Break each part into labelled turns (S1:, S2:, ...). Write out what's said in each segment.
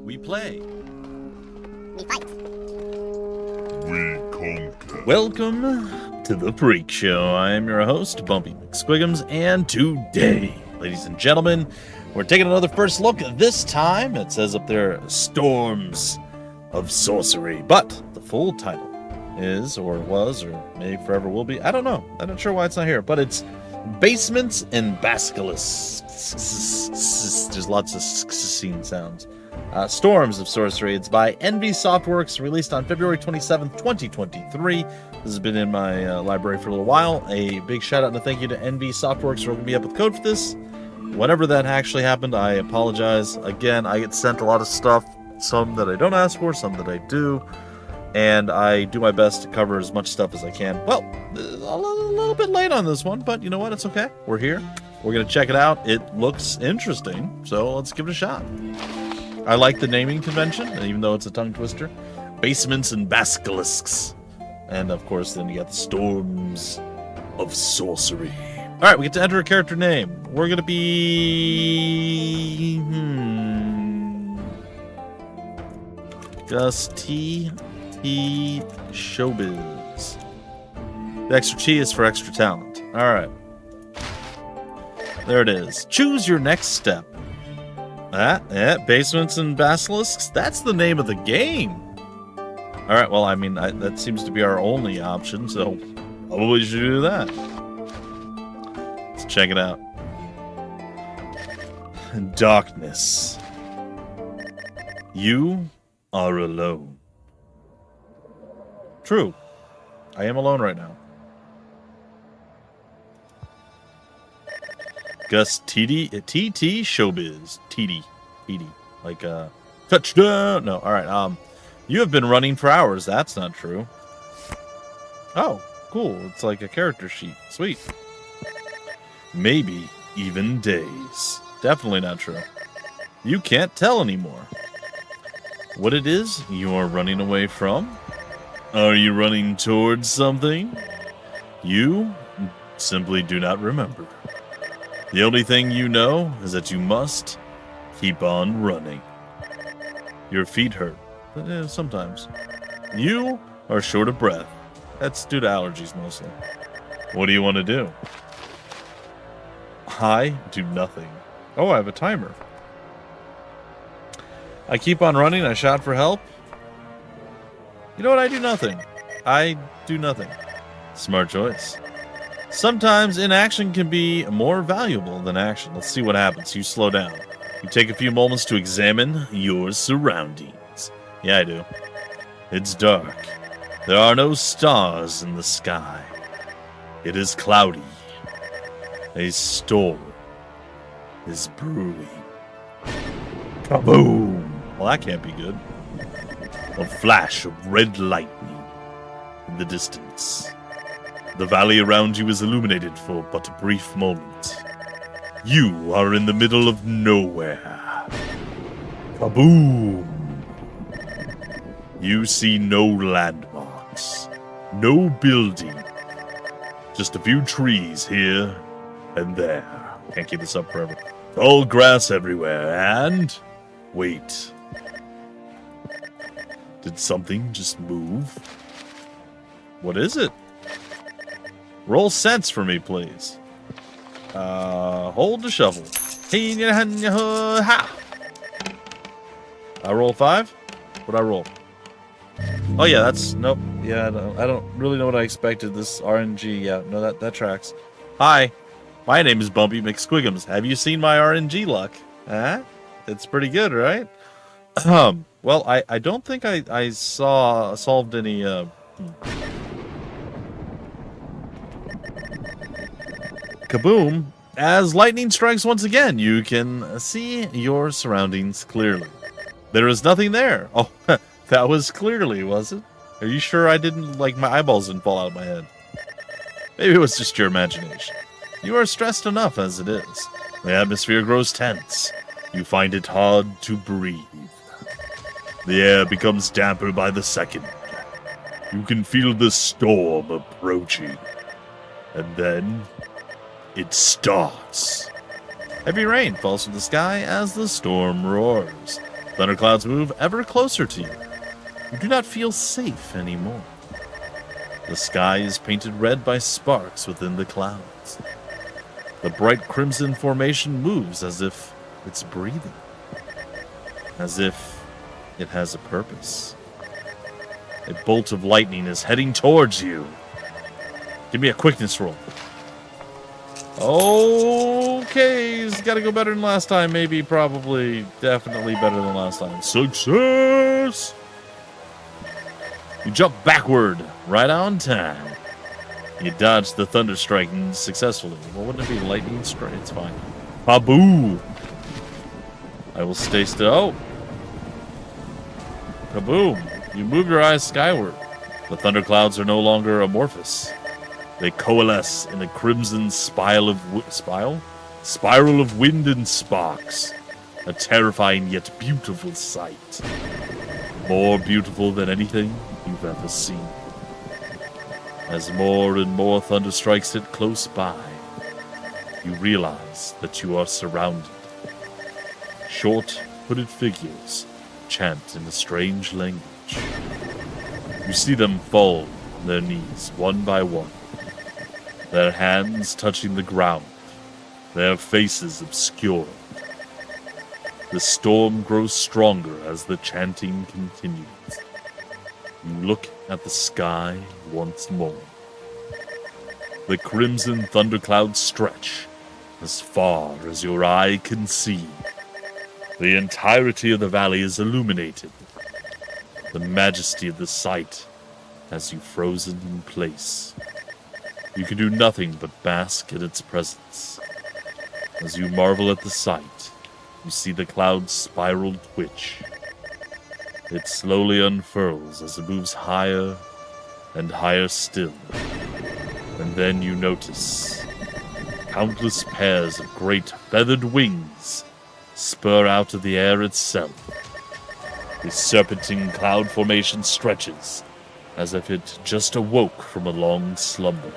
S1: We play.
S2: We fight.
S3: We conquer.
S1: Welcome to the Freak Show. I am your host, Bumpy McSquigums, and today, ladies and gentlemen, we're taking another first look. This time, it says up there, Storms of Sorcery. But the full title is, or was, or may forever will be, I don't know. I'm not sure why it's not here, but it's Basements and Basilisks. There's lots of scene sounds. Storms of Sorcery. It's by Softworks, released on February 27th, 2023. This has been in my library for a little while. A big shout out and a thank you to Softworks for hooking me up with code for this. Whenever that actually happened, I apologize. Again, I get sent a lot of stuff, some that I don't ask for, some that I do, and I do my best to cover as much stuff as I can. Well, a little bit late on this one, but you know what? It's okay. We're here. We're going to check it out. It looks interesting, so let's give it a shot. I like the naming convention, even though it's a tongue twister. Basements and Basilisks. And of course, then you got the Storms of Sorcery. All right, we get to enter a character name. We're going to be... Gus T. Showbiz. The extra T is for extra talent. All right. There it is. Choose your next step. Basements and Basilisks. That's the name of the game. All right, well, I mean, that seems to be our only option, so probably should do that. Let's check it out. Darkness. You are alone. True. I am alone right now. Gus TT Showbiz. TD. Like, touchdown. No, alright. You have been running for hours. That's not true. Oh, cool. It's like a character sheet. Sweet. Maybe even days. Definitely not true. You can't tell anymore. What it is you are running away from? Are you running towards something? You simply do not remember. The only thing you know is that you must keep on running. Your feet hurt. Sometimes. You are short of breath. That's due to allergies mostly. What do you want to do? I do nothing. Oh, I have a timer. I keep on running. I shout for help. You know what? I do nothing. I do nothing. Smart choice. Sometimes inaction can be more valuable than action. Let's see what happens. You slow down. You take a few moments to examine your surroundings. Yeah, I do. It's dark. There are no stars in the sky. It is cloudy. A storm is brewing. Kaboom! Well, that can't be good. A flash of red lightning in the distance. The valley around you is illuminated for but a brief moment. You are in the middle of nowhere. Kaboom! You see no landmarks, no building, just a few trees here and there. Can't keep this up forever. Tall grass everywhere, and... wait. Did something just move? What is it? Roll sense for me, please. Hold the shovel. I roll 5? What'd I roll? Oh yeah, that's... nope. Yeah, I don't really know what I expected. This RNG, yeah, no, that tracks. Hi, my name is Bumpy McSquigums. Have you seen my RNG luck? Huh? It's pretty good, right? Well, I don't think I solved any, Kaboom! As lightning strikes once again, you can see your surroundings clearly. There is nothing there. Oh, that was clearly, was it? Are you sure I didn't, like, my eyeballs didn't fall out of my head? Maybe it was just your imagination. You are stressed enough as it is. The atmosphere grows tense. You find it hard to breathe. The air becomes damper by the second. You can feel the storm approaching. And then... it starts. Heavy rain falls from the sky as the storm roars. Thunderclouds move ever closer to you. You do not feel safe anymore. The sky is painted red by sparks within the clouds. The bright crimson formation moves as if it's breathing. As if it has a purpose. A bolt of lightning is heading towards you. Give me a quickness roll. Okay, it's got to go better than last time. Maybe, probably, definitely better than last time. Success! You jump backward, right on time. You dodge the thunder strike successfully. Well, wouldn't it be lightning strike? It's fine. Kaboo! I will stay still. Oh. Kaboom! You move your eyes skyward. The thunderclouds are no longer amorphous. They coalesce in a crimson spiral of wind and sparks. A terrifying yet beautiful sight. More beautiful than anything you've ever seen. As more and more thunder strikes hit close by, you realize that you are surrounded. Short, hooded figures chant in a strange language. You see them fall on their knees, one by one, their hands touching the ground, their faces obscured. The storm grows stronger as the chanting continues. You look at the sky once more. The crimson thunderclouds stretch as far as your eye can see. The entirety of the valley is illuminated. The majesty of the sight has you frozen in place. You can do nothing but bask in its presence. As you marvel at the sight, you see the cloud's spiral twitch. It slowly unfurls as it moves higher and higher still. And then you notice countless pairs of great feathered wings spur out of the air itself. The serpentine cloud formation stretches as if it just awoke from a long slumber.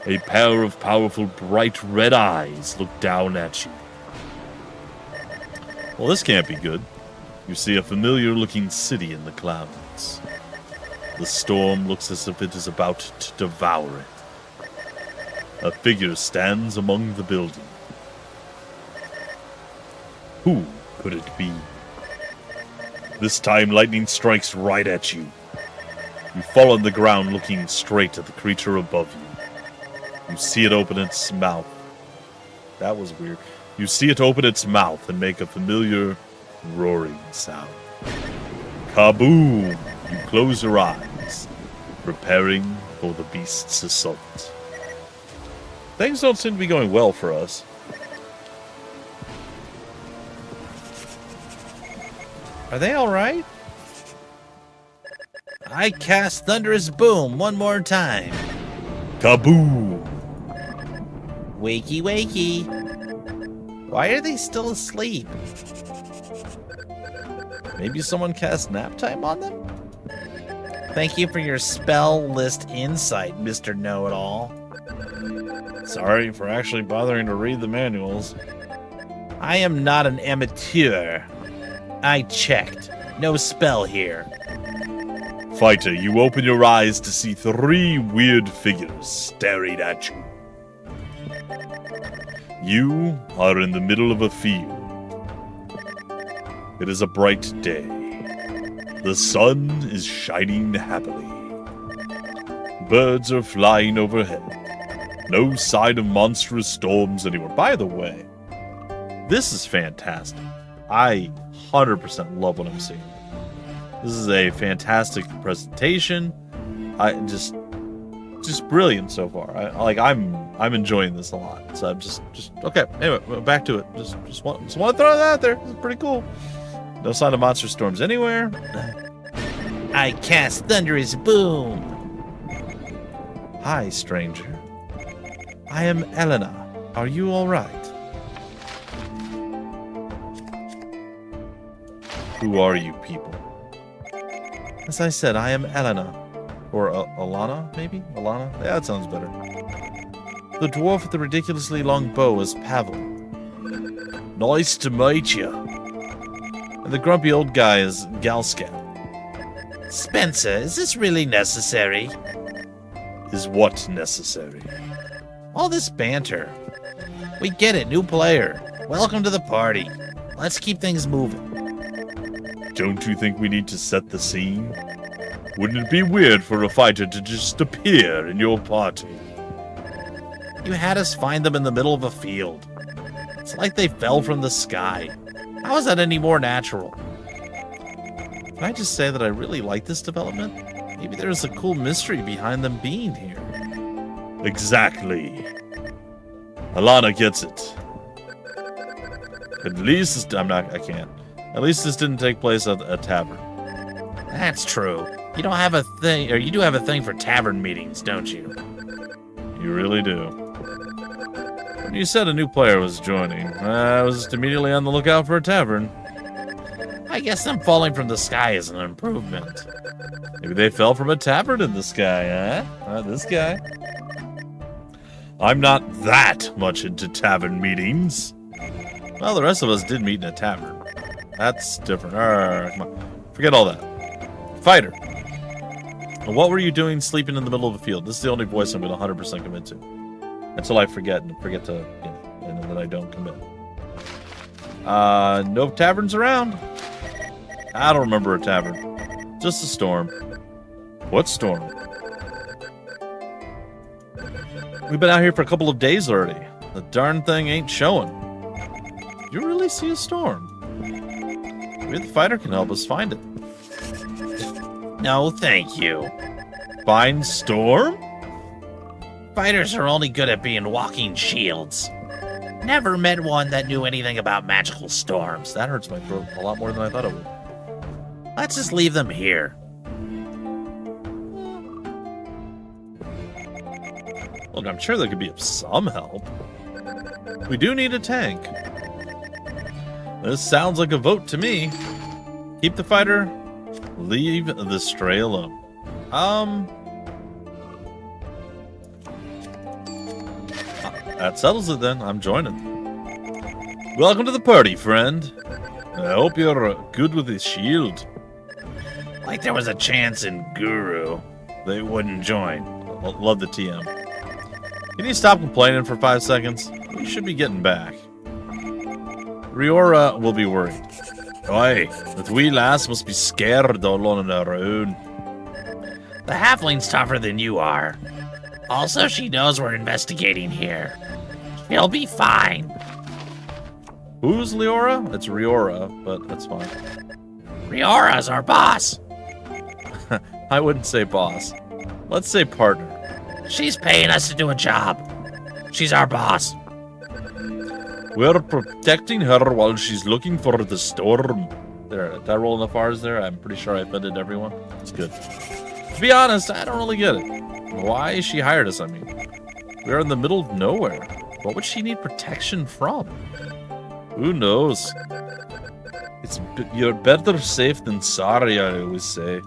S1: A pair of powerful bright red eyes look down at you. Well, this can't be good. You see a familiar-looking city in the clouds. The storm looks as if it is about to devour it. A figure stands among the building. Who could it be? This time, lightning strikes right at you. You fall on the ground looking straight at the creature above you. You see it open its mouth. That was weird. You see it open its mouth and make a familiar roaring sound. Kaboom! You close your eyes, preparing for the beast's assault. Things don't seem to be going well for us. Are they alright?
S4: I cast Thunderous Boom one more time.
S1: Kaboom!
S4: Wakey, wakey. Why are they still asleep?
S1: Maybe someone cast nap time on them?
S4: Thank you for your spell list insight, Mr. Know-It-All.
S1: Sorry for actually bothering to read the manuals.
S4: I am not an amateur. I checked. No spell here.
S1: Fighter, you open your eyes to see 3 weird figures staring at you. You are in the middle of a field. It is a bright day. The sun is shining happily. Birds are flying overhead. No sign of monstrous storms anywhere. By the way, this is fantastic. I 100% love what I'm seeing. This is a fantastic presentation. I just brilliant so far. I'm enjoying this a lot. So I'm just okay. Anyway, back to it. Just want to throw that out there. It's pretty cool. No sign of monster storms anywhere.
S4: I cast Thunderous Boom.
S1: Hi, stranger. I am Elena. Are you all right? Who are you people? As I said, I am Elena. Or Alana, maybe? Alana? Yeah, that sounds better. The dwarf with the ridiculously long bow is Pavel. Nice to meet you. And the grumpy old guy is Galscat.
S4: Spencer, is this really necessary?
S1: Is what necessary?
S4: All this banter. We get it, new player. Welcome to the party. Let's keep things moving.
S1: Don't you think we need to set the scene? Wouldn't it be weird for a fighter to just appear in your party?
S4: You had us find them in the middle of a field. It's like they fell from the sky. How is that any more natural? Can I just say that I really like this development? Maybe there's a cool mystery behind them being here.
S1: Exactly. Alana gets it. At least I can't. At least this didn't take place at a tavern.
S4: That's true. You don't have a thing, or you do have a thing for tavern meetings, don't you?
S1: You really do. When you said a new player was joining, I was just immediately on the lookout for a tavern.
S4: I guess them falling from the sky is an improvement.
S1: Maybe they fell from a tavern in the sky, huh? This guy. I'm not that much into tavern meetings. Well, the rest of us did meet in a tavern. That's different. Come on. Forget all that. Fighter. What were you doing sleeping in the middle of the field? This is the only voice I'm going to 100% commit to. Until I forget to, and then I don't commit. No taverns around. I don't remember a tavern. Just a storm. What storm? We've been out here for a couple of days already. The darn thing ain't showing. Did you really see a storm? Maybe the fighter can help us find it.
S4: No, thank you.
S1: Find storm?
S4: Fighters are only good at being walking shields. Never met one that knew anything about magical storms.
S1: That hurts my throat a lot more than I thought it would.
S4: Let's just leave them here.
S1: Look, I'm sure they could be of some help. We do need a tank. This sounds like a vote to me. Keep the fighter. Leave the stray alone. That settles it then. I'm joining. Welcome to the party, friend. I hope you're good with this shield.
S4: Like there was a chance in Guru they wouldn't join.
S1: Love the TM. Can you stop complaining for 5 seconds? We should be getting back. Riora will be worried. Oi, that wee lass must be scared all alone on her own.
S4: The halfling's tougher than you are. Also, she knows we're investigating here. She'll be fine.
S1: Who's Leora? It's Riora, but that's fine.
S4: Riora's our boss.
S1: I wouldn't say boss. Let's say partner.
S4: She's paying us to do a job. She's our boss.
S1: We're protecting her while she's looking for the storm. There, did I roll enough R's there? I'm pretty sure I offended everyone. It's good. To be honest, I don't really get it. Why she hired us, I mean. We're in the middle of nowhere. What would she need protection from? Who knows? You're better safe than sorry, I always say.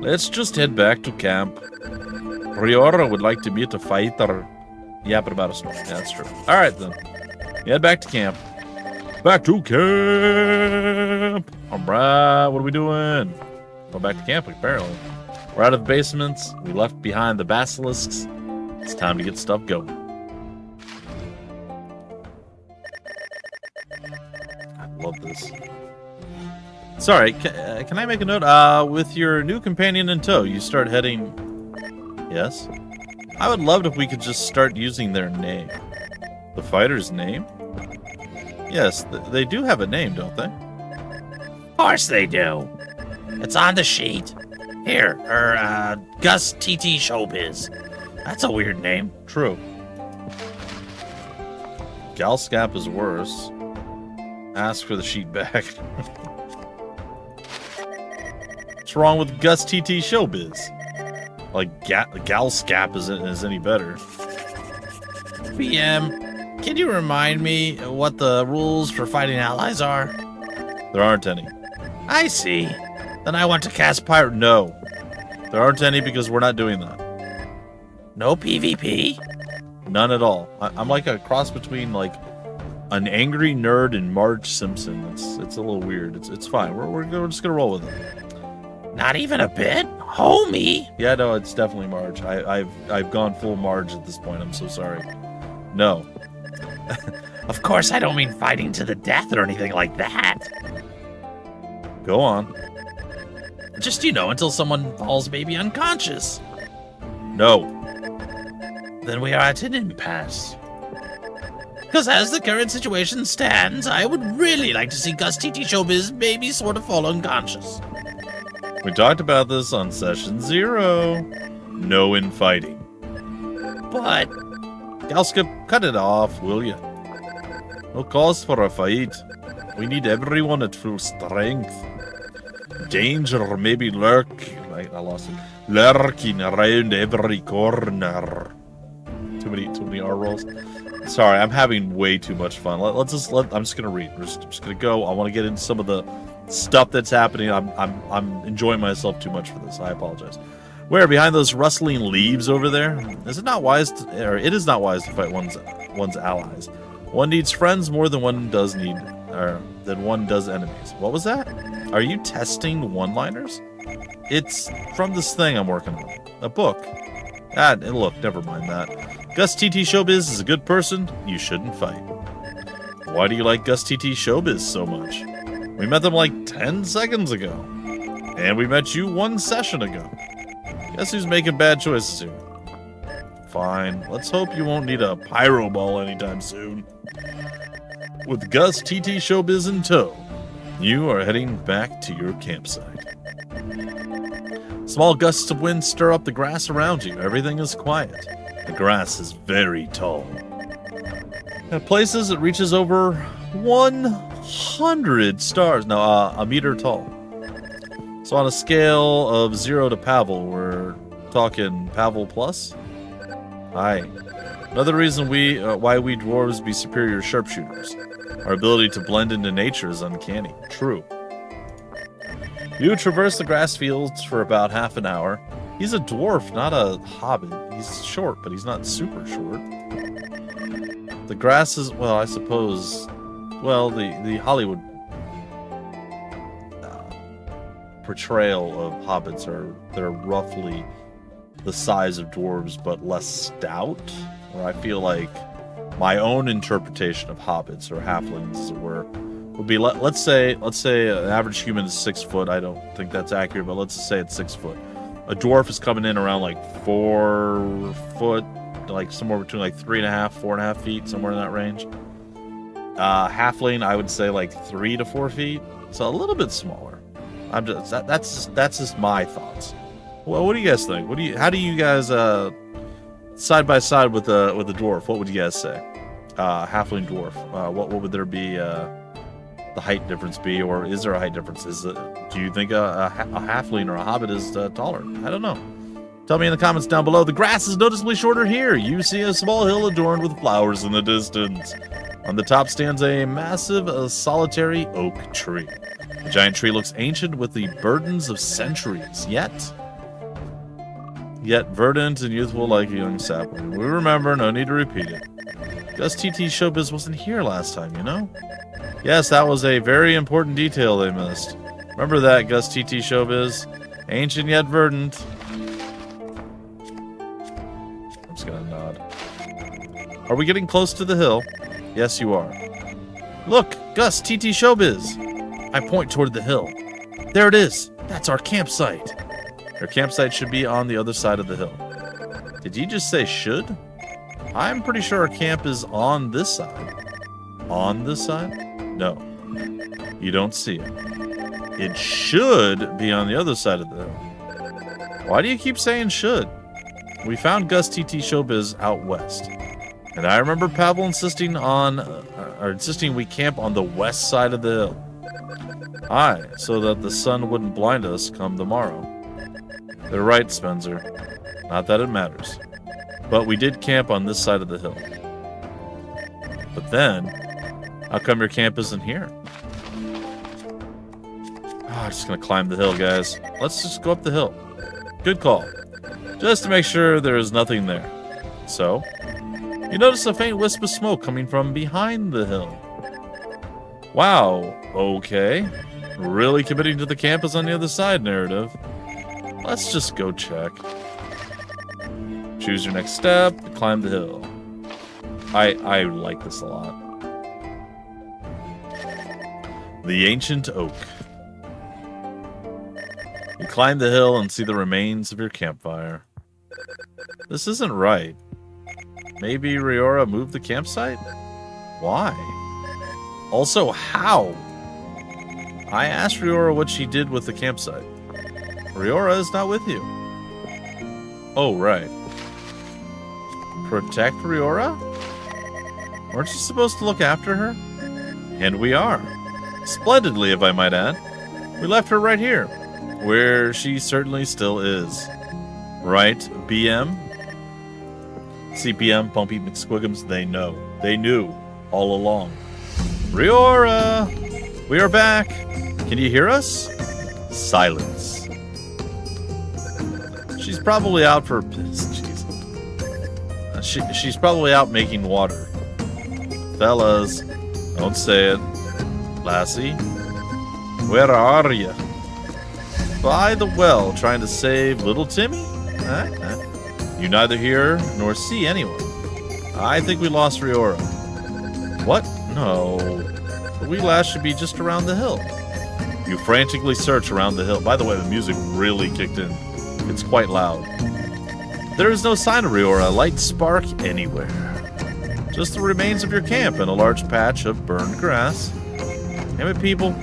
S1: Let's just head back to camp. Riora would like to meet a fighter. Yapping about a storm. Yeah, that's true. Alright then. Head back to camp. Back to camp! Alright, what are we doing? Going back to camp, apparently. We're out of the basements. We left behind the Basilisks. It's time to get stuff going. I love this. Sorry, can I make a note? With your new companion in tow, you start heading... Yes? I would love it if we could just start using their name. The fighter's name? Yes, they do have a name, don't they?
S4: Of course they do. It's on the sheet. Here, Gus TT Showbiz. That's a weird name.
S1: True. Galscap is worse. Ask for the sheet back. What's wrong with Gus TT Showbiz? Like, Galscap is any better.
S4: PM, can you remind me what the rules for fighting allies are?
S1: There aren't any.
S4: I see. Then I want to cast Pirate.
S1: No. There aren't any because we're not doing that.
S4: No PvP?
S1: None at all. I'm like a cross between, like, An angry nerd in Marge Simpson. It's a little weird. It's fine. We're just gonna roll with it.
S4: Not even a bit? Homie!
S1: Yeah, no, it's definitely Marge. I've gone full Marge at this point. I'm so sorry. No.
S4: Of course, I don't mean fighting to the death or anything like that.
S1: Go on.
S4: Just, until someone falls maybe unconscious.
S1: No.
S4: Then we are at an impasse. Because as the current situation stands, I would really like to see Gus TT Showbiz maybe sort of fall unconscious.
S1: We talked about this on session 0. No infighting.
S4: But...
S1: Galskip, cut it off, will you? No cause for a fight. We need everyone at full strength. Danger may be lurking around every corner. Too many R rolls. Sorry, I'm having way too much fun. I'm just gonna read. I'm just gonna go. I want to get into some of the stuff that's happening. I'm enjoying myself too much for this. I apologize. Where behind those rustling leaves over there? It is not wise to fight one's allies. One needs friends more than one does enemies. What was that? Are you testing one-liners? It's from this thing I'm working on. A book. Look, never mind that. Gus TT Showbiz is a good person. You shouldn't fight. Why do you like Gus TT Showbiz so much? We met them like 10 seconds ago. And we met you 1 session ago. Guess who's making bad choices here? Fine. Let's hope you won't need a pyro ball anytime soon. With Gus TT Showbiz in tow, you are heading back to your campsite. Small gusts of wind stir up the grass around you. Everything is quiet. The grass is very tall. At places, it reaches over 100 stars. No, a meter tall. So on a scale of 0 to Pavel, we're talking Pavel plus? Aye. Another reason why we dwarves be superior sharpshooters. Our ability to blend into nature is uncanny. True. You traverse the grass fields for about half an hour. He's a dwarf, not a hobbit. He's short, but he's not super short. The grass is, well, I suppose, well, the Hollywood portrayal of hobbits they're roughly the size of dwarves, but less stout. Or I feel like my own interpretation of hobbits or halflings, as it were, would be let's say an average human is 6 foot. I don't think that's accurate, but let's just say it's 6 foot. A dwarf is coming in around like 4 foot, like somewhere between like 3.5, 4.5 feet, somewhere in that range. Halfling, I would say like 3 to 4 feet, so a little bit smaller. That's just my thoughts. Well, what do you guys think? How do you guys side by side with the dwarf? What would you guys say? Halfling dwarf. What would there be? The height difference be, or is there a height difference? Do you think a halfling or a hobbit is taller? I don't know. Tell me in the comments down below. The grass is noticeably shorter here. You see a small hill adorned with flowers in the distance. On the top stands a massive, solitary oak tree. The giant tree looks ancient with the burdens of centuries, yet verdant and youthful like a young sapling. We remember, no need to repeat it. Gus TT Showbiz wasn't here last time, you know? Yes, that was a very important detail they missed. Remember that, Gus TT Showbiz? Ancient yet verdant. I'm just gonna nod. Are we getting close to the hill? Yes, you are. Look, Gus TT Showbiz. I point toward the hill. There it is. That's our campsite. Our campsite should be on the other side of the hill. Did you just say should? I'm pretty sure our camp is on this side. On this side? No. You don't see it. It should be on the other side of the hill. Why do you keep saying should? We found Gus TT Showbiz out west. And I remember Pavel insisting we camp on the west side of the hill. Aye, so that the sun wouldn't blind us come tomorrow. They're right, Spencer. Not that it matters. But we did camp on this side of the hill. But then, how come your camp isn't here? I'm just gonna climb the hill, guys. Let's just go up the hill. Good call. Just to make sure there is nothing there. So,
S4: You notice a faint wisp of smoke coming from behind the hill. Wow, okay. Really committing to the campus on the other side narrative. Let's just go check. Choose your next step, climb the hill. I like this a lot. The Ancient Oak. You climb the hill and see the remains of your campfire. This isn't right. Maybe Riora moved the campsite? Why? Also, how? I asked Riora what she did with the campsite. Riora is not with you. Oh, right. Protect Riora? Weren't you supposed to look after her? And we are. Splendidly, if I might add. We left her right here, where she certainly still is. Right, BM? CPM, Bumpy McSquigums, they know. They knew all along. Riora! We are back! Can you hear us? Silence. She's probably out for a piss. Jeez. She's probably out making water. Fellas, don't say it. Lassie, where are you? By the well, trying to save little Timmy? You neither hear nor see anyone. I think we lost Riora. What? No. The wee lass should be just around the hill. You frantically search around the hill. By the way, the music really kicked in. It's quite loud. There is no sign of Riora, a light spark anywhere. Just the remains of your camp and a large patch of burned grass. Damn it, people.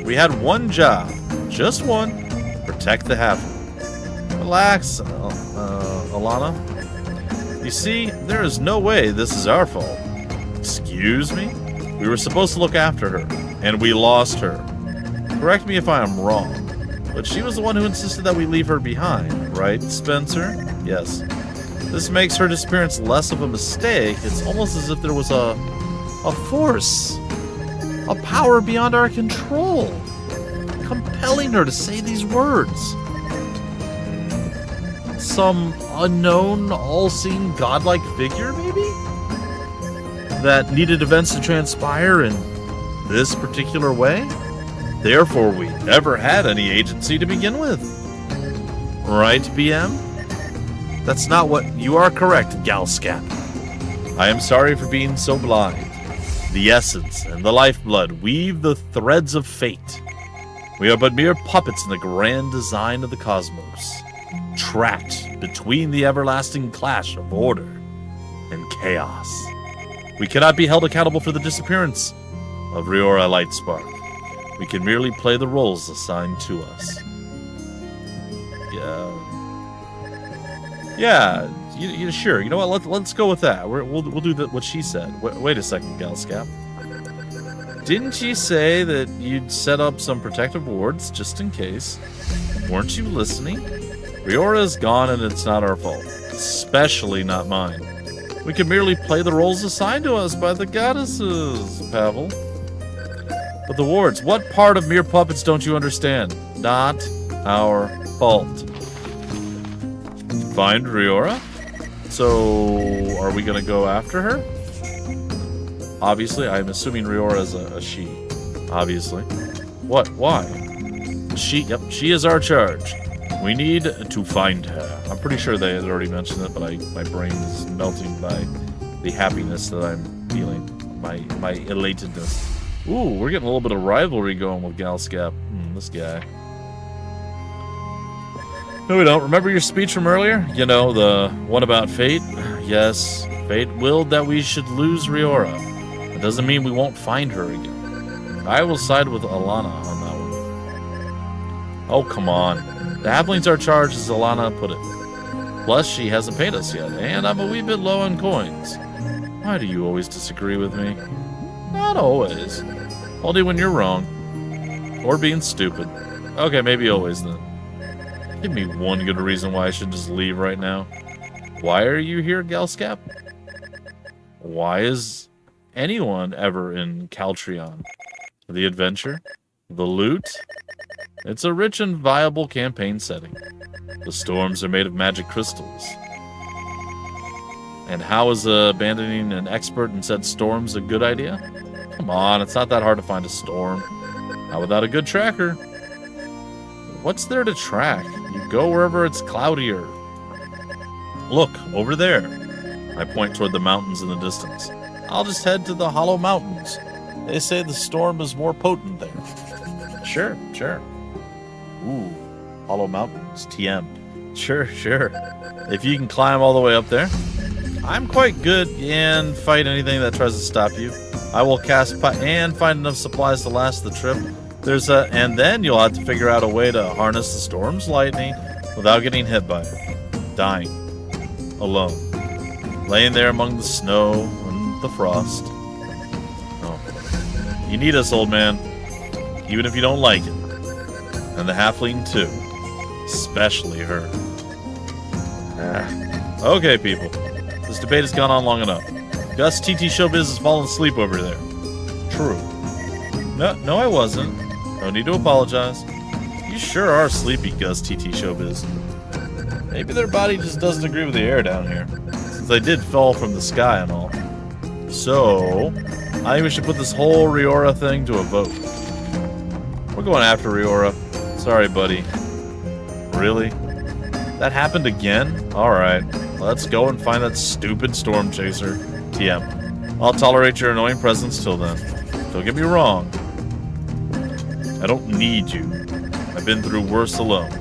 S4: We had one job. Just one. Protect the halfling. Relax, Alana. You see, there is no way this is our fault. Excuse me? We were supposed to look after her, and we lost her. Correct me if I am wrong, but she was the one who insisted that we leave her behind, right, Spencer? Yes. This makes her disappearance less of a mistake. It's almost as if there was a force, a power beyond our control, compelling her to say these words. Some unknown, all-seeing, godlike figure, maybe? That needed events to transpire in this particular way? Therefore, we never had any agency to begin with. Right, BM? That's not what... You are correct, Galscap. I am sorry for being so blind. The essence and the lifeblood weave the threads of fate. We are but mere puppets in the grand design of the cosmos, trapped between the everlasting clash of order and chaos. We cannot be held accountable for the disappearance of Riora Lightspark. We can merely play the roles assigned to us. Yeah. Sure. You know what? Let's go with that. We'll do what she said. Wait a second, Galscap. Didn't she say that you'd set up some protective wards just in case? Weren't you listening? Riora's gone and it's not our fault. Especially not mine. We can merely play the roles assigned to us by the goddesses, Pavel. But the wards, what part of mere puppets don't you understand? Not our fault. Find Riora? So, are we gonna go after her? Obviously, I'm assuming Riora is a she. Obviously. What? Why? Yep, she is our charge. We need to find her. I'm pretty sure they had already mentioned it, but my brain is melting by the happiness that I'm feeling. My elatedness. Ooh, we're getting a little bit of rivalry going with Galscap. This guy. No, we don't. Remember your speech from earlier? You know, the one about fate? Yes, fate willed that we should lose Riora. It doesn't mean we won't find her again. I will side with Alana on that one. Oh, come on. The halflings are charged, as Alana put it. Plus, she hasn't paid us yet, and I'm a wee bit low on coins. Why do you always disagree with me? Not always. Only when you're wrong. Or being stupid. Okay, maybe always then. Give me one good reason why I should just leave right now. Why are you here, Galscap? Why is anyone ever in Caltrion? The adventure? The loot? It's a rich and viable campaign setting. The storms are made of magic crystals.
S1: And how is abandoning an expert in said storms a good idea? Come on, it's not that hard to find a storm. Not without a good tracker. What's there to track? You go wherever it's cloudier. Look, over there. I point toward the mountains in the distance. I'll just head to the Hollow Mountains. They say the storm is more potent there. Sure. Ooh, Hollow Mountains, TM. Sure. If you can climb all the way up there. I'm quite good and fight anything that tries to stop you. I will cast and find enough supplies to last the trip. And then you'll have to figure out a way to harness the storm's lightning without getting hit by it. Dying. Alone. Laying there among the snow and the frost. Oh. You need us, old man. Even if you don't like it. And the halfling, too. Especially her. Okay, people. This debate has gone on long enough. Gus TT Showbiz has fallen asleep over there. True. No, I wasn't. No need to apologize. You sure are sleepy, Gus TT Showbiz. Maybe their body just doesn't agree with the air down here, since they did fall from the sky and all. So, I think we should put this whole Riora thing to a vote. We're going after Riora. Sorry, buddy. Really? That happened again? Alright. Let's go and find that stupid storm chaser. TM. I'll tolerate your annoying presence till then. Don't get me wrong. I don't need you. I've been through worse alone.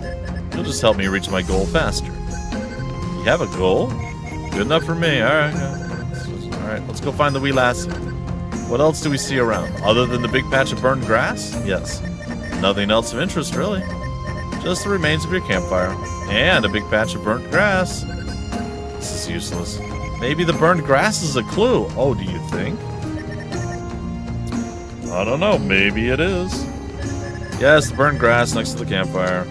S1: You'll just help me reach my goal faster. You have a goal? Good enough for me. Alright, let's go find the wee lassie. What else do we see around? Other than the big patch of burned grass? Yes. Nothing else of interest, really. Just the remains of your campfire. And a big patch of burnt grass. This is useless. Maybe the burned grass is a clue. Oh, do you think? I don't know. Maybe it is. Yes, the burned grass next to the campfire.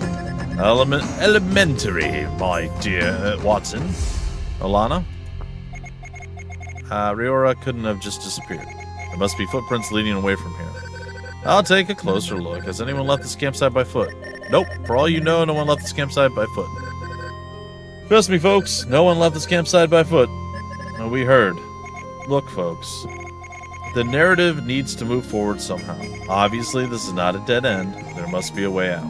S1: Elementary, my dear Watson. Alana? Riora couldn't have just disappeared. There must be footprints leading away from here. I'll take a closer look. Has anyone left this campsite by foot? Nope. For all you know, no one left this campsite by foot. Trust me, folks. No one left this campsite by foot. We heard. Look, folks. The narrative needs to move forward somehow. Obviously, this is not a dead end. There must be a way out.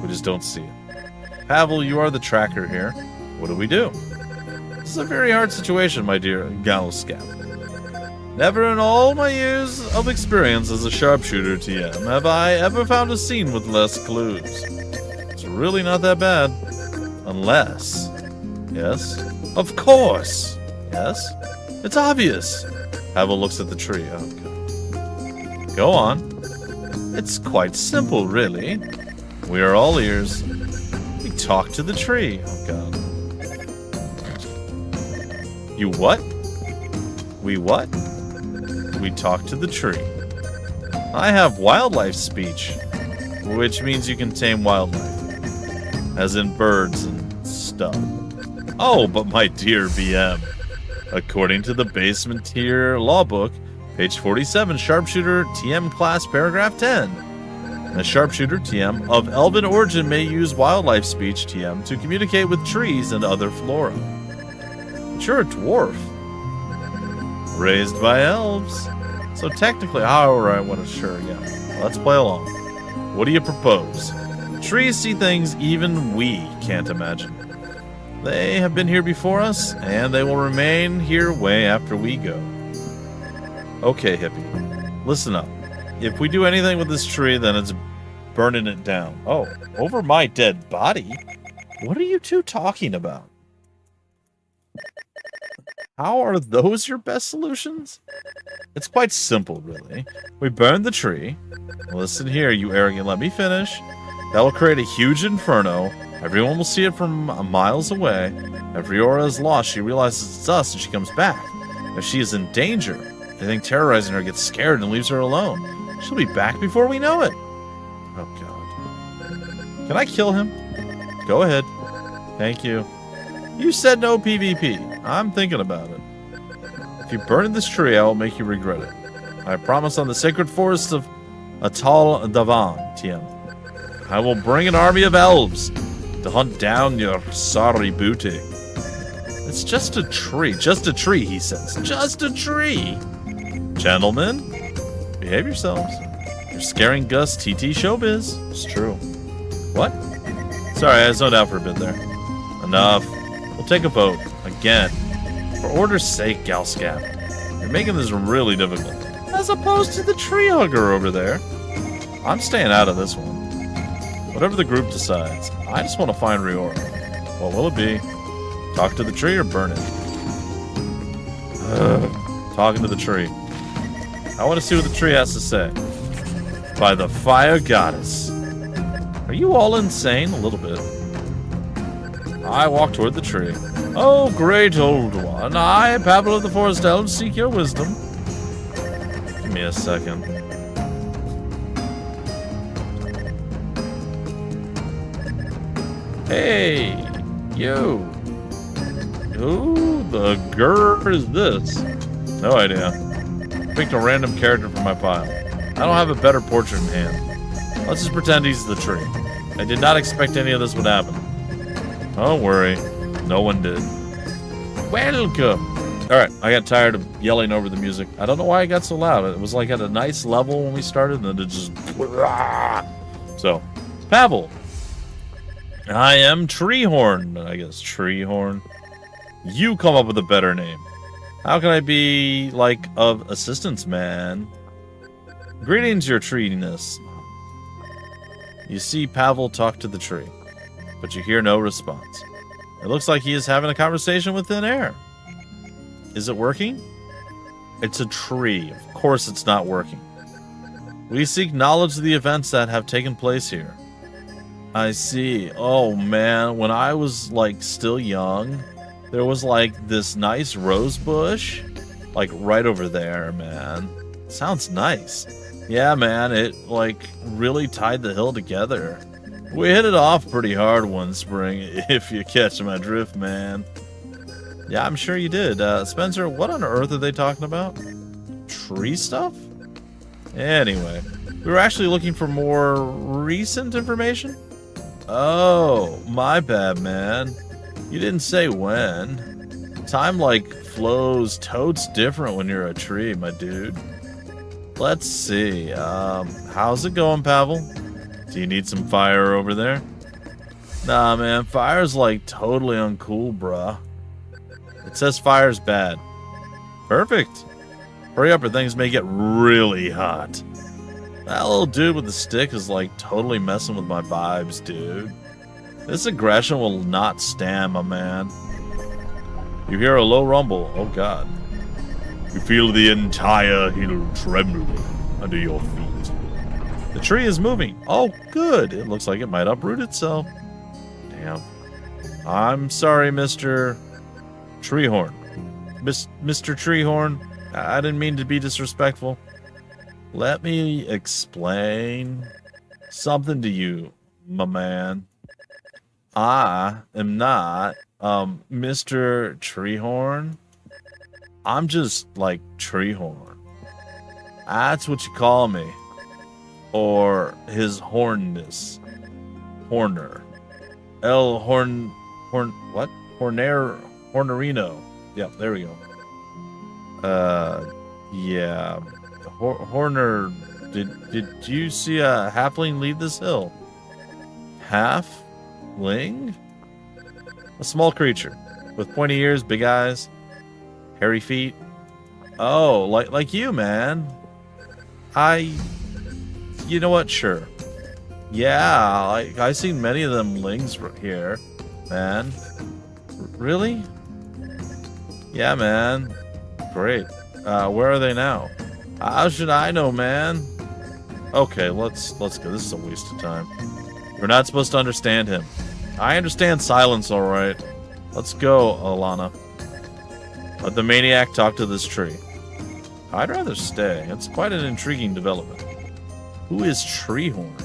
S1: We just don't see it. Pavel, you are the tracker here. What do we do? This is a very hard situation, my dear Galoscap. Never in all my years of experience as a sharpshooter TM have I ever found a scene with less clues. It's really not that bad. Unless... Yes? Of course! Yes? It's obvious! Pavel looks at the tree. Oh, God. Go on. It's quite simple, really. We are all ears. We talk to the tree. Oh, God. You what? We what? We talk to the tree. I have wildlife speech, which means you can tame wildlife. As in birds and stuff. Oh, but my dear BM. According to the Basement Tier Law Book, page 47, Sharpshooter TM Class, paragraph 10. A Sharpshooter TM of Elven origin may use wildlife speech TM to communicate with trees and other flora. But you're a dwarf. Raised by elves. So technically, alright, what a sure, yeah. Let's play along. What do you propose? Trees see things even we can't imagine. They have been here before us, and they will remain here way after we go. Okay, hippie. Listen up. If we do anything with this tree, then it's burning it down. Oh, over my dead body? What are you two talking about? How are those your best solutions? It's quite simple, really. We burn the tree. Listen here, you arrogant, let me finish. That will create a huge inferno. Everyone will see it from miles away. If Riora is lost, she realizes it's us and she comes back. If she is in danger, anything terrorizing her gets scared and leaves her alone. She'll be back before we know it. Oh, God. Can I kill him? Go ahead. Thank you. You said no PvP. I'm thinking about it. If you burn this tree, I will make you regret it. I promise on the sacred forest of Atal Davan, TM. I will bring an army of elves to hunt down your sorry booty.
S4: It's just a tree. Just a tree, he says. Just a tree. Gentlemen, behave yourselves. You're scaring Gus TT Showbiz. It's true. What? Sorry, I zoned out for a bit there. Enough. We'll take a vote. Again. For order's sake, Galscap. You're making this really difficult. As opposed to the tree hugger over there. I'm staying out of this one. Whatever the group decides, I just want to find Riora. What will it be? Talk to the tree or burn it? Talking to the tree. I want to see what the tree has to say. By the fire goddess. Are you all insane? A little bit. I walk toward the tree. Oh, great old one. I, Pavel of the Forest Elves, seek your wisdom. Give me a second. Hey, you. Who the grr is this? No idea. Picked a random character from my pile. I don't have a better portrait in hand. Let's just pretend he's the tree. I did not expect any of this would happen. Don't worry. No one did. Welcome. Alright, I got tired of yelling over the music. I don't know why it got so loud. It was like at a nice level when we started, and then it just... So, Pavel. I am Treehorn. I guess Treehorn. You come up with a better name. How can I be, like, of assistance, man? Greetings, your treeness. You see Pavel talk to the tree, but you hear no response. It looks like he is having a conversation with thin air. Is it working? It's a tree. Of course it's not working. We seek knowledge of the events that have taken place here. I see. Oh, man. When I was, like, still young, there was, like, this nice rose bush, like, right over there, man. Sounds nice. Yeah, man, it, like, really tied the hill together. We hit it off pretty hard one spring, if you catch my drift, man. Yeah, I'm sure you did. Spencer, what on earth are they talking about? Tree stuff? Anyway, we were actually looking for more recent information? Oh, my bad, man. You didn't say when. Time, like, flows totes different when you're a tree, my dude. Let's see. How's it going, Pavel? Do you need some fire over there? Nah, man. Fire's, like, totally uncool, bruh. It says fire's bad. Perfect. Hurry up or things may get really hot. That little dude with the stick is, like, totally messing with my vibes, dude. This aggression will not stand, my man. You hear a low rumble. Oh, God. You feel the entire hill trembling under your feet. The tree is moving. Oh, good. It looks like it might uproot itself. Damn. I'm sorry, Mr. Treehorn. Mr. Treehorn, I didn't mean to be disrespectful. Let me explain something to you, my man. I am not, Mr. Treehorn. I'm just, like, Treehorn. That's what you call me. Or his hornness. Horner. What? Hornerino. Yeah, there we go. Yeah. Horner, did you see a halfling leave this hill? Halfling? A small creature with pointy ears, big eyes, hairy feet. Oh, like you, man. You know what? Sure. Yeah, I seen many of them lings here, man. Really? Yeah, man. Great. Where are they now? How should I know, man? Okay, let's go. This is a waste of time. We're not supposed to understand him. I understand silence, all right. Let's go, Alana. Let the maniac talk to this tree. I'd rather stay. It's quite an intriguing development. Who is Treehorn?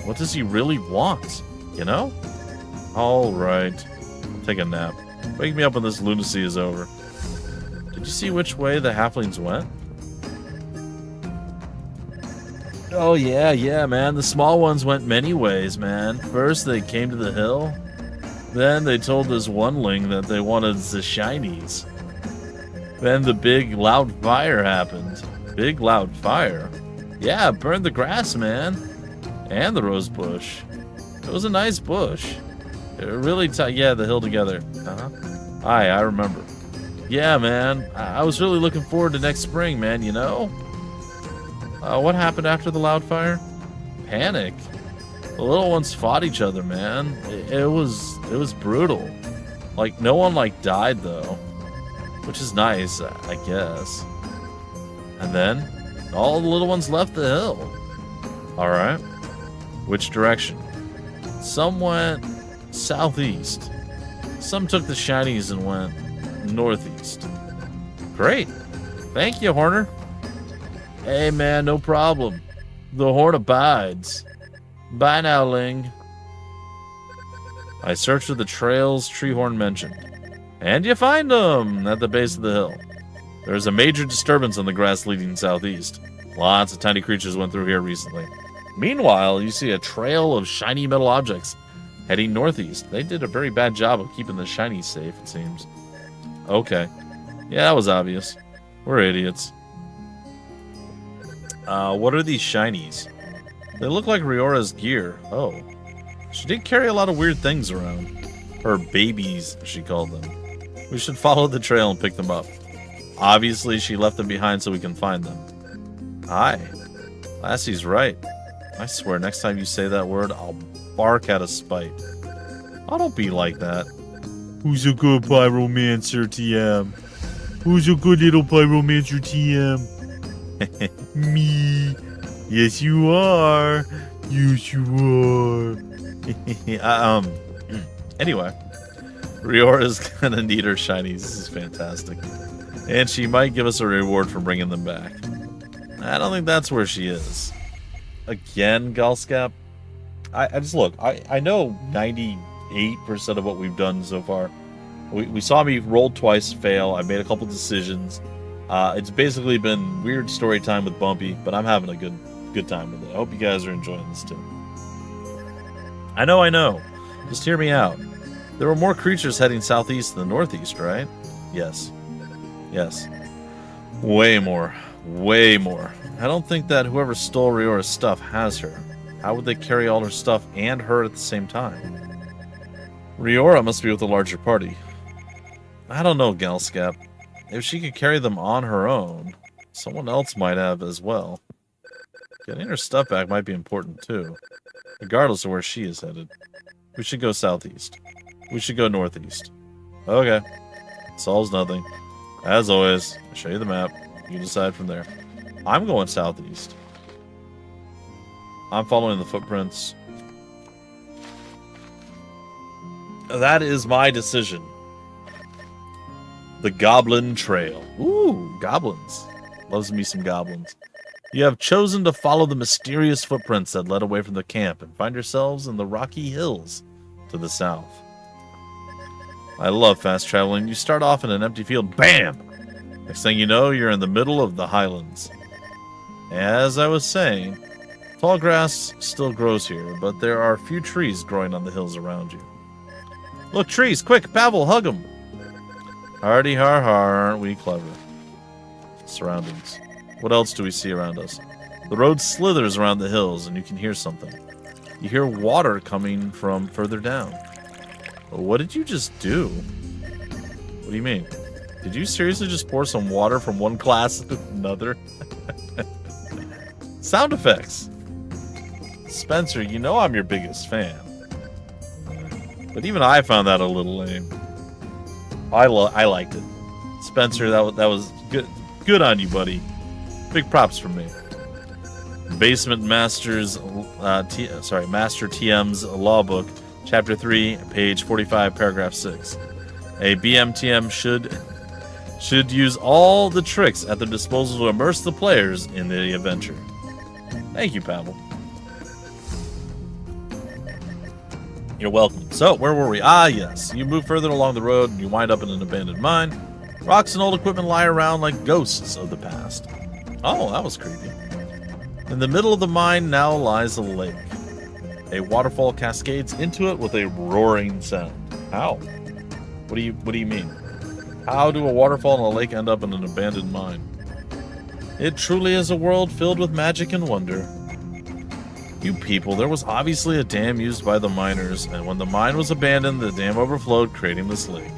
S4: What does he really want? You know? All right. Take a nap. Wake me up when this lunacy is over. Did you see which way the halflings went? Oh, yeah, man. The small ones went many ways, man. First, they came to the hill.
S1: Then they told this one ling that they wanted the shinies. Then the big loud fire happened. Big loud fire? Yeah, it burned the grass, man. And the rose bush. It was a nice bush. It really yeah, the hill together. Aye, I remember. Yeah, man. I was really looking forward to next spring, man, you know? What happened after the loud fire? Panic. The little ones fought each other, man. It was brutal. Like, no one, like, died, though. Which is nice, I guess. And then, all the little ones left the hill. Alright. Which direction? Some went southeast. Some took the shinies and went northeast. Great. Thank you, Horner. Hey, man, no problem. The horn abides. Bye now, Ling. I searched for the trails Treehorn mentioned. And you find them at the base of the hill. There's a major disturbance on the grass leading southeast. Lots of tiny creatures went through here recently. Meanwhile, you see a trail of shiny metal objects heading northeast. They did a very bad job of keeping the shinies safe, it seems. Okay. Yeah, that was obvious. We're idiots. What are these shinies? They look like Riora's gear. Oh. She did carry a lot of weird things around. Her babies, she called them. We should follow the trail and pick them up. Obviously, she left them behind so we can find them. Aye. Lassie's right. I swear, next time you say that word, I'll bark out of spite. Oh, don't be like that. Who's a good pyromancer, TM? Who's a good little pyromancer, TM? Me. Yes, you are. Yes, you are. Anyway, Riora's gonna need her shinies. This is fantastic. And she might give us a reward for bringing them back. I don't think that's where she is. Again, Galscap? I just look, I know 98% of what we've done so far. We saw me roll twice, fail. I made a couple decisions. It's basically been weird story time with Bumpy, but I'm having a good time with it. I hope you guys are enjoying this too. I know. Just hear me out. There were more creatures heading southeast than northeast, right? Yes. Way more. I don't think that whoever stole Riora's stuff has her. How would they carry all her stuff and her at the same time? Riora must be with a larger party. I don't know, Galscap. If she could carry them on her own, someone else might have as well. Getting her stuff back might be important too, regardless of where she is headed. We should go southeast. We should go northeast. Okay. Solves nothing. As always, I'll show you the map. You decide from there. I'm going southeast. I'm following the footprints. That is my decision. The Goblin Trail. Ooh, goblins. Loves me some goblins. You have chosen to follow the mysterious footprints that led away from the camp and find yourselves in the rocky hills to the south. I love fast traveling. You start off in an empty field. Bam! Next thing you know, you're in the middle of the highlands. As I was saying, tall grass still grows here, but there are few trees growing on the hills around you. Look, trees! Quick, Pavel, hug them! Hardy har har, aren't we clever? Surroundings. What else do we see around us? The road slithers around the hills, and you can hear something. You hear water coming from further down. What did you just do? What do you mean? Did you seriously just pour some water from one glass to another? Sound effects. Spencer, you know I'm your biggest fan. But even I found that a little lame. I liked it. Spencer, that was good. Good on you, buddy. Big props from me. Basement Master's, Master TM's Law Book, Chapter 3, page 45, paragraph 6. A BMTM should use all the tricks at their disposal to immerse the players in the adventure. Thank you, Pavel. You're welcome. So, where were we? Ah, yes. You move further along the road and you wind up in an abandoned mine. Rocks and old equipment lie around like ghosts of the past. Oh, that was creepy. In the middle of the mine now lies a lake. A waterfall cascades into it with a roaring sound. How? What do you mean? How do a waterfall and a lake end up in an abandoned mine? It truly is a world filled with magic and wonder. You people, there was obviously a dam used by the miners, and when the mine was abandoned, the dam overflowed, creating this lake.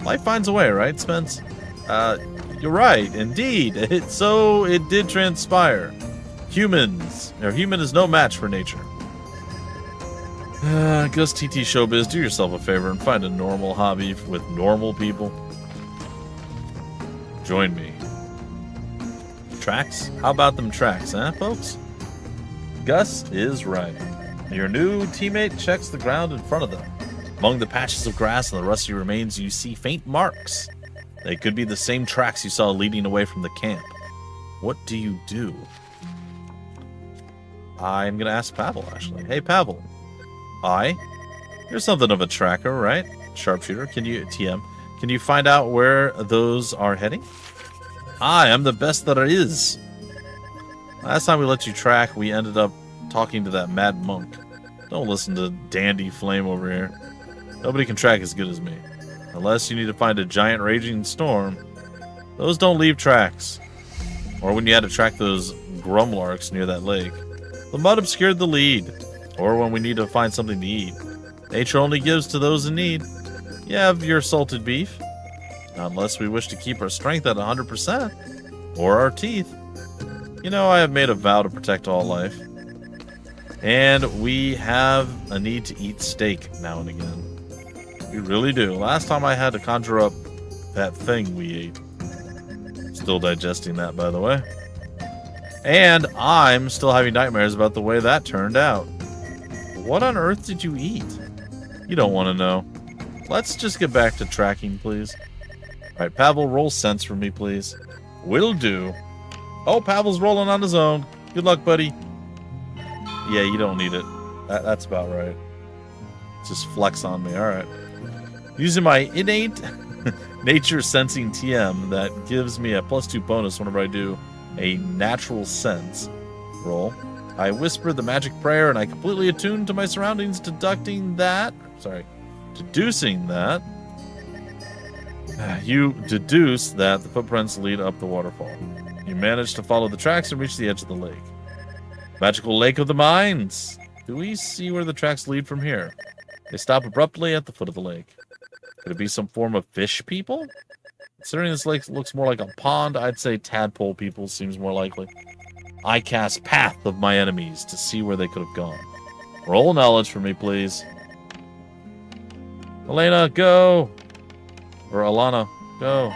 S1: Life finds a way, right, Spence? You're right, indeed. So it did transpire. Human is no match for nature. Gus TT Showbiz, do yourself a favor and find a normal hobby with normal people. Join me. Tracks? How about them tracks, huh, folks? Gus is right. Your new teammate checks the ground in front of them. Among the patches of grass and the rusty remains, you see faint marks. They could be the same tracks you saw leading away from the camp. What do you do? I'm going to ask Pavel, actually. Hey, Pavel. You're something of a tracker, right? Sharpshooter. Can you find out where those are heading? I'm the best that there is. Last time we let you track, we ended up talking to that mad monk. Don't listen to Dandy Flame over here. Nobody can track as good as me. Unless you need to find a giant raging storm. Those don't leave tracks. Or when you had to track those grumlarks near that lake. The mud obscured the lead. Or when we need to find something to eat. Nature only gives to those in need. You have your salted beef. Not unless we wish to keep our strength at 100%. Or our teeth. You know, I have made a vow to protect all life. And we have a need to eat steak now and again. We really do. Last time I had to conjure up that thing we ate. Still digesting that, by the way. And I'm still having nightmares about the way that turned out. What on earth did you eat? You don't want to know. Let's just get back to tracking, please. Alright, Pavel, roll sense for me, please. Will do. Oh, Pavel's rolling on his own. Good luck, buddy. Yeah, you don't need it. That's about right. Just flex on me. Alright. Using my innate nature sensing TM, that gives me a +2 bonus whenever I do a natural sense roll. I whisper the magic prayer and I completely attune to my surroundings, deducing that. You deduce that the footprints lead up the waterfall. You manage to follow the tracks and reach the edge of the lake. Magical Lake of the Mines. Do we see where the tracks lead from here? They stop abruptly at the foot of the lake. Could it be some form of fish people? Considering this lake looks more like a pond, I'd say tadpole people seems more likely. I cast Path of my enemies to see where they could have gone. Roll knowledge for me, please. Elena, go! Or Alana, go.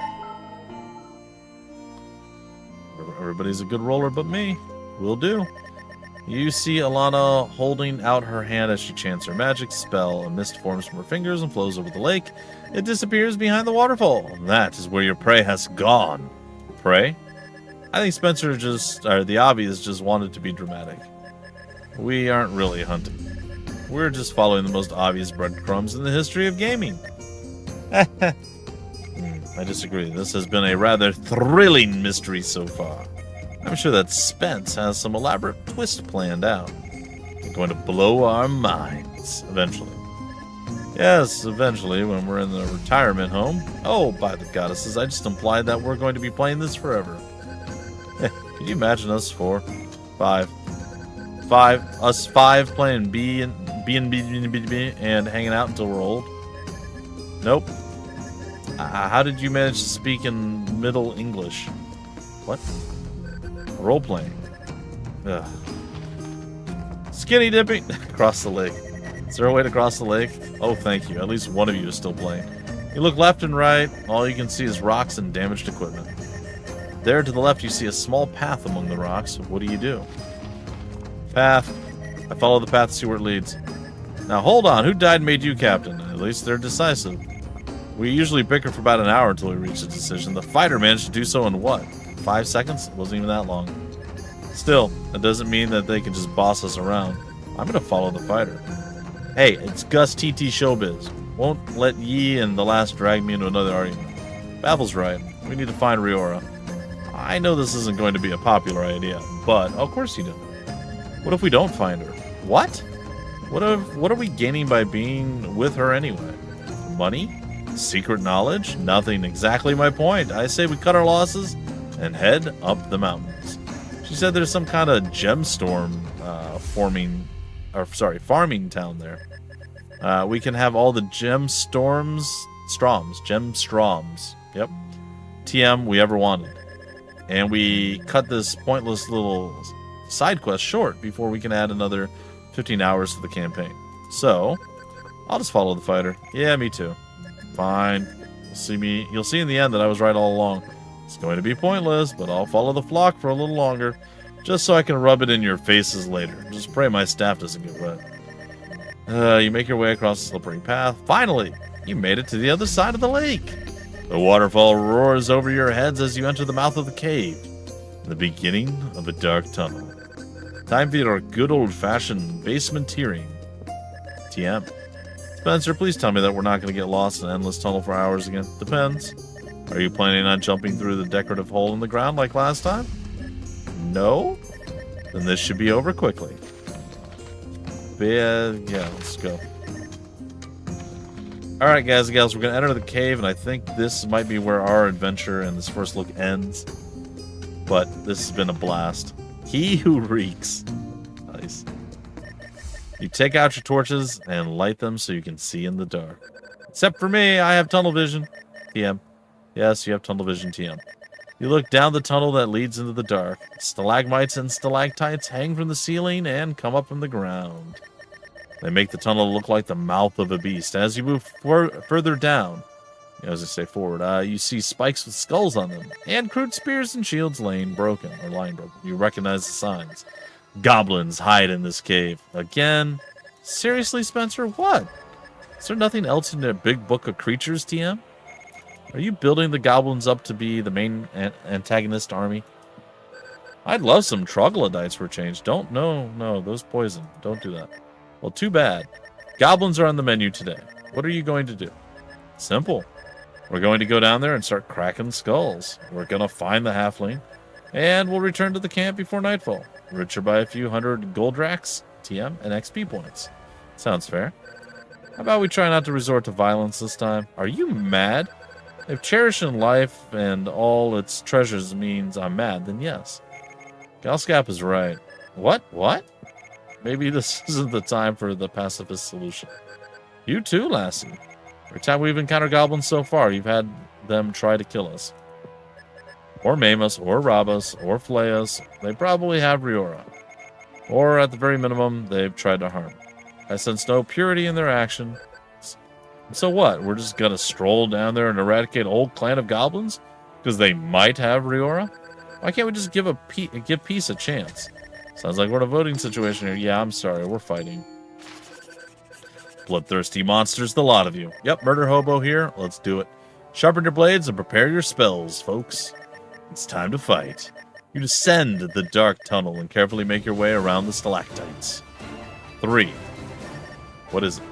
S1: Everybody's a good roller but me. Will do. You see Alana holding out her hand as she chants her magic spell. A mist forms from her fingers and flows over the lake. It disappears behind the waterfall. That is where your prey has gone. Prey? I think Spencer the obvious just wanted to be dramatic. We aren't really hunting. We're just following the most obvious breadcrumbs in the history of gaming. I disagree. This has been a rather thrilling mystery so far. I'm sure that Spence has some elaborate twist planned out. It's going to blow our minds eventually. Yes, eventually, when we're in the retirement home. Oh, by the goddesses, I just implied that we're going to be playing this forever. Can you imagine us us five playing B and hanging out until we're old? Nope. How did you manage to speak in Middle English? What? Role playing. Ugh. Skinny dipping across the lake. Is there a way to cross the lake? Oh, thank you. At least one of you is still playing. You look left and right. All you can see is rocks and damaged equipment. There to the left, you see a small path among the rocks. What do? Path. I follow the path to see where it leads. Now, hold on. Who died and made you captain? At least they're decisive. We usually bicker for about an hour until we reach a decision. The fighter managed to do so in what? 5 seconds? It wasn't even that long. Still, that doesn't mean that they can just boss us around. I'm going to follow the fighter. Hey, it's Gus TT Showbiz. Won't let ye and the last drag me into another argument. Baffle's right. We need to find Riora. I know this isn't going to be a popular idea, but of course you do. What if we don't find her? What? What are we gaining by being with her anyway? Money? Secret knowledge? Nothing. Exactly my point. I say we cut our losses and head up the mountains. She said there's some kind of gemstorm farming town there. We can have all the gemstroms. Yep. TM we ever wanted. And we cut this pointless little side quest short before we can add another 15 hours to the campaign. So, I'll just follow the fighter. Yeah, me too. Fine. You'll see in the end that I was right all along. It's going to be pointless, but I'll follow the flock for a little longer, just so I can rub it in your faces later. Just pray my staff doesn't get wet. You make your way across the slippery path. Finally, you made it to the other side of the lake. The waterfall roars over your heads as you enter the mouth of the cave, the beginning of a dark tunnel. Time for your good old-fashioned basementeering. TM. Spencer, please tell me that we're not going to get lost in an endless tunnel for hours again. Depends. Are you planning on jumping through the decorative hole in the ground like last time? No? Then this should be over quickly. Yeah, let's go. Alright, guys and gals, we're going to enter the cave, and I think this might be where our adventure and this first look ends. But this has been a blast. He who reeks. Nice. You take out your torches and light them so you can see in the dark. Except for me, I have tunnel vision. TM. Yes, you have tunnel vision, TM. You look down the tunnel that leads into the dark. Stalagmites and stalactites hang from the ceiling and come up from the ground. They make the tunnel look like the mouth of a beast. As you move further down, as I say forward, you see spikes with skulls on them, and crude spears and shields lying broken. You recognize the signs. Goblins hide in this cave. Again? Seriously, Spencer? What? Is there nothing else in their big book of creatures, TM? Are you building the goblins up to be the main antagonist army? I'd love some troglodytes for a change. No, those poison. Don't do that. Well, too bad. Goblins are on the menu today. What are you going to do? Simple. We're going to go down there and start cracking skulls. We're going to find the halfling, and we'll return to the camp before nightfall. Richer by a few hundred gold racks, TM, and XP points. Sounds fair. How about we try not to resort to violence this time? Are you mad? If cherishing life and all its treasures means I'm mad, then yes. Galskap is right. What? Maybe this isn't the time for the pacifist solution. You too, lassie. Every time we've encountered goblins so far, you've had them try to kill us. Or maim us, or rob us, or flay us. They probably have Riora. Or, at the very minimum, they've tried to harm. I sense no purity in their action. So what? We're just gonna stroll down there and eradicate a whole clan of goblins? Because they might have Riora? Why can't we just give peace a chance? Sounds like we're in a voting situation here. Yeah, I'm sorry. We're fighting. Bloodthirsty monsters, the lot of you. Yep, murder hobo here. Let's do it. Sharpen your blades and prepare your spells, folks. It's time to fight. You descend the dark tunnel and carefully make your way around the stalactites. 3. What is it?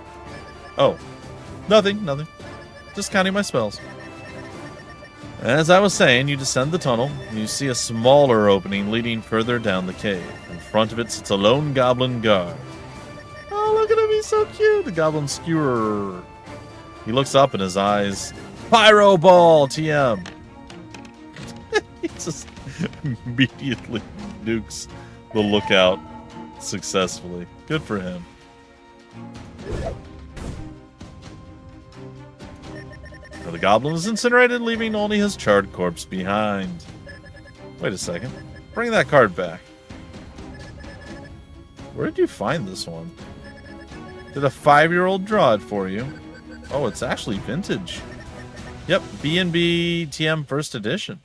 S1: Oh, nothing. Just counting my spells. As I was saying, you descend the tunnel, and you see a smaller opening leading further down the cave. In front of it sits a lone goblin guard. Oh, look at him, he's so cute! The goblin skewer. He looks up in his eyes. Pyro ball, TM! He just immediately nukes the lookout successfully. Good for him. The goblin is incinerated, leaving only his charred corpse behind. Wait a second. Bring that card back. Where did you find this one? Did a 5-year-old draw it for you? Oh, it's actually vintage. Yep, B&B TM First Edition.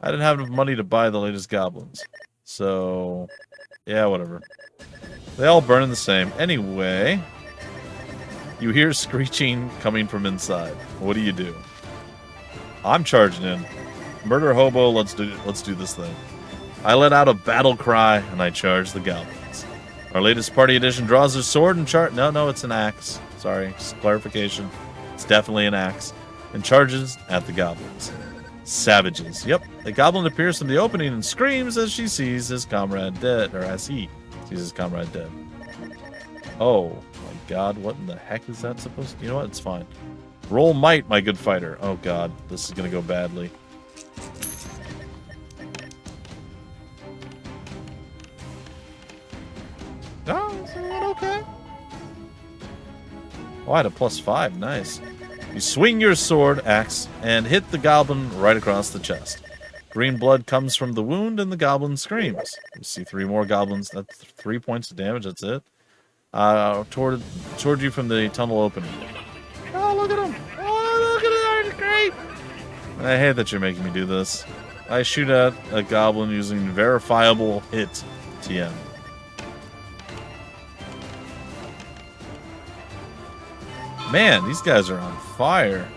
S1: I didn't have enough money to buy the latest goblins. So, yeah, whatever. They all burn the same. Anyway... You hear screeching coming from inside. What do? I'm charging in. Murder hobo, let's do this thing. I let out a battle cry and I charge the goblins. Our latest party edition draws their sword and No, it's an axe. Sorry, just clarification. It's definitely an axe. And charges at the goblins. Savages. Yep, the goblin appears from the opening and screams as she sees his comrade dead, or as he sees his comrade dead. Oh my God, what in the heck is that supposed to... You know what? It's fine. Roll might, my good fighter. Oh, God. This is going to go badly. Oh, is that okay? Oh, I had a +5. Nice. You swing your sword, axe, and hit the goblin right across the chest. Green blood comes from the wound, and the goblin screams. You see 3 more goblins. That's 3 points of damage. That's it. Toward you from the tunnel opening. Oh, look at him! Oh, look at him! Great! I hate that you're making me do this. I shoot at a goblin using verifiable hit TM. Man, these guys are on fire.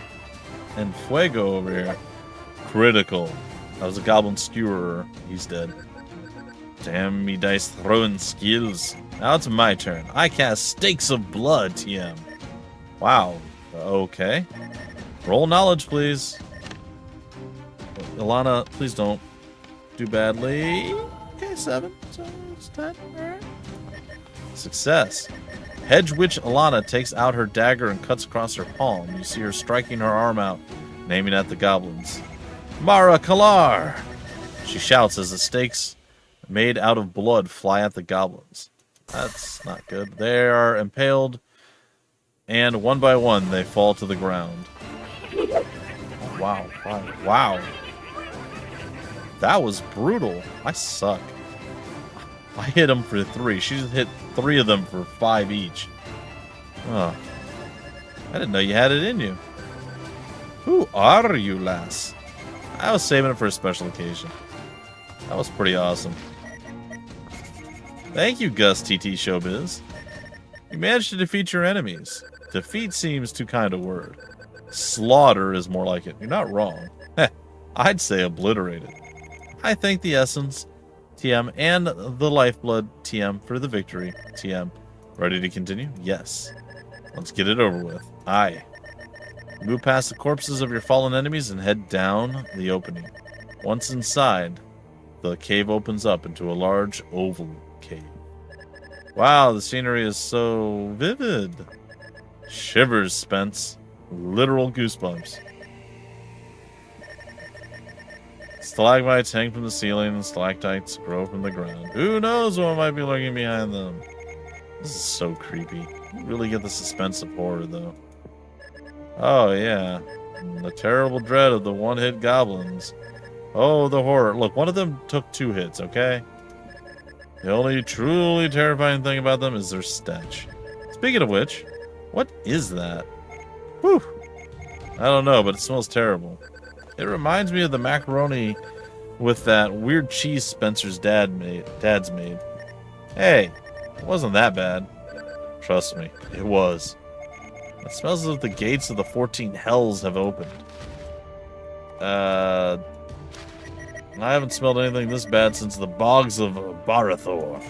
S1: And fuego over here. Critical. That was a goblin skewerer. He's dead. Damn me dice throwing skills. Now it's my turn. I cast Stakes of Blood, TM. Wow. Okay. Roll knowledge, please. Ilana, please don't do badly. Okay, 7. So it's 10. Alright. Success. Hedge Witch Ilana takes out her dagger and cuts across her palm. You see her striking her arm out, aiming at the goblins. Mara Kalar! She shouts as the stakes made out of blood fly at the goblins. That's not good. They are impaled, and one by one they fall to the ground. Oh, wow. Wow. That was brutal. I suck. I hit them for 3. She just hit 3 of them for 5 each. Oh. I didn't know you had it in you. Who are you, lass? I was saving it for a special occasion. That was pretty awesome. Thank you, Gus TT Showbiz. You managed to defeat your enemies. Defeat seems too kind a word. Slaughter is more like it. You're not wrong. I'd say obliterated. I thank the Essence, TM, and the Lifeblood, TM, for the victory, TM. Ready to continue? Yes. Let's get it over with. Aye. Move past the corpses of your fallen enemies and head down the opening. Once inside, the cave opens up into a large oval cave. Wow, the scenery is so vivid. Shivers, Spence. Literal goosebumps. Stalagmites hang from the ceiling and stalactites grow from the ground. Who knows what might be lurking behind them? This is so creepy. You really get the suspense of horror, though. Oh, yeah. The terrible dread of the one-hit goblins. Oh, the horror. Look, one of them took 2 hits, okay? The only truly terrifying thing about them is their stench. Speaking of which, what is that? Whew. I don't know, but it smells terrible. It reminds me of the macaroni with that weird cheese Spencer's dad's made. Hey, it wasn't that bad. Trust me, it was. It smells as if the gates of the 14 hells have opened. I haven't smelled anything this bad since the bogs of Barathor.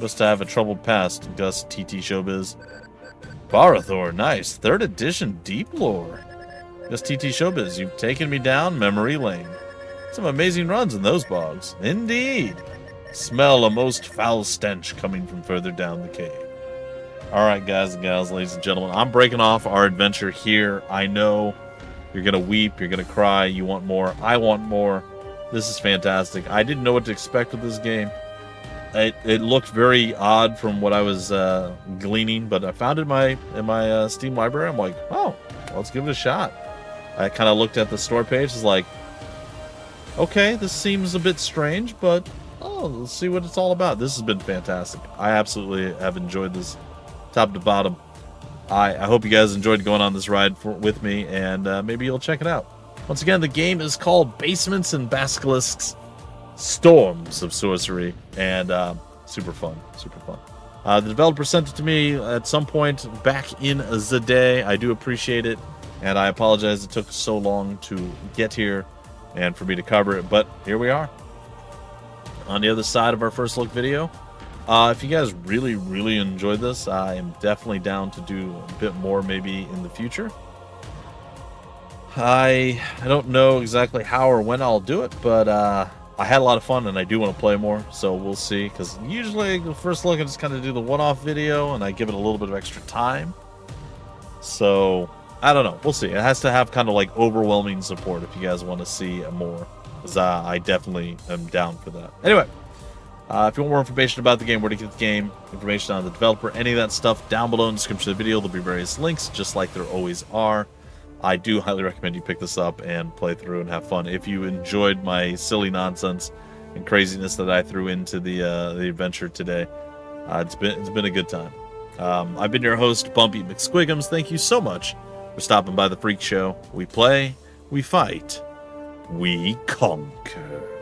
S1: Must have a troubled past, Gus TT Showbiz. Barathor, nice. 3rd edition deep lore. Gus TT Showbiz, you've taken me down memory lane. Some amazing runs in those bogs. Indeed. Smell a most foul stench coming from further down the cave. Alright, guys and gals, ladies and gentlemen, I'm breaking off our adventure here. I know you're going to weep, you're going to cry, you want more. I want more. This is fantastic. I didn't know what to expect with this game. It looked very odd from what I was gleaning, but I found it in my Steam library. I'm like, oh, let's give it a shot. I kind of looked at the store page, was like, okay, this seems a bit strange, but let's see what it's all about. This has been fantastic. I absolutely have enjoyed this top to bottom. I hope you guys enjoyed going on this ride with me, and maybe you'll check it out. Once again, the game is called Basements and Basilisks Storms of Sorcery, and super fun, super fun. The developer sent it to me at some point back in the day. I do appreciate it, and I apologize it took so long to get here and for me to cover it, but here we are. On the other side of our first look video. If you guys really enjoyed this, I am definitely down to do a bit more maybe in the future. I don't know exactly how or when I'll do it, but I had a lot of fun, and I do want to play more, so we'll see. Because usually, the first look, I just kind of do the one-off video, and I give it a little bit of extra time. So, I don't know. We'll see. It has to have kind of like overwhelming support if you guys want to see more. Because I definitely am down for that. Anyway, if you want more information about the game, where to get the game, information on the developer, any of that stuff, down below in the description of the video, there'll be various links, just like there always are. I do highly recommend you pick this up and play through and have fun. If you enjoyed my silly nonsense and craziness that I threw into the adventure today, it's been a good time. I've been your host, Bumpy McSquigums. Thank you so much for stopping by the Freak Show. We play, we fight, we conquer.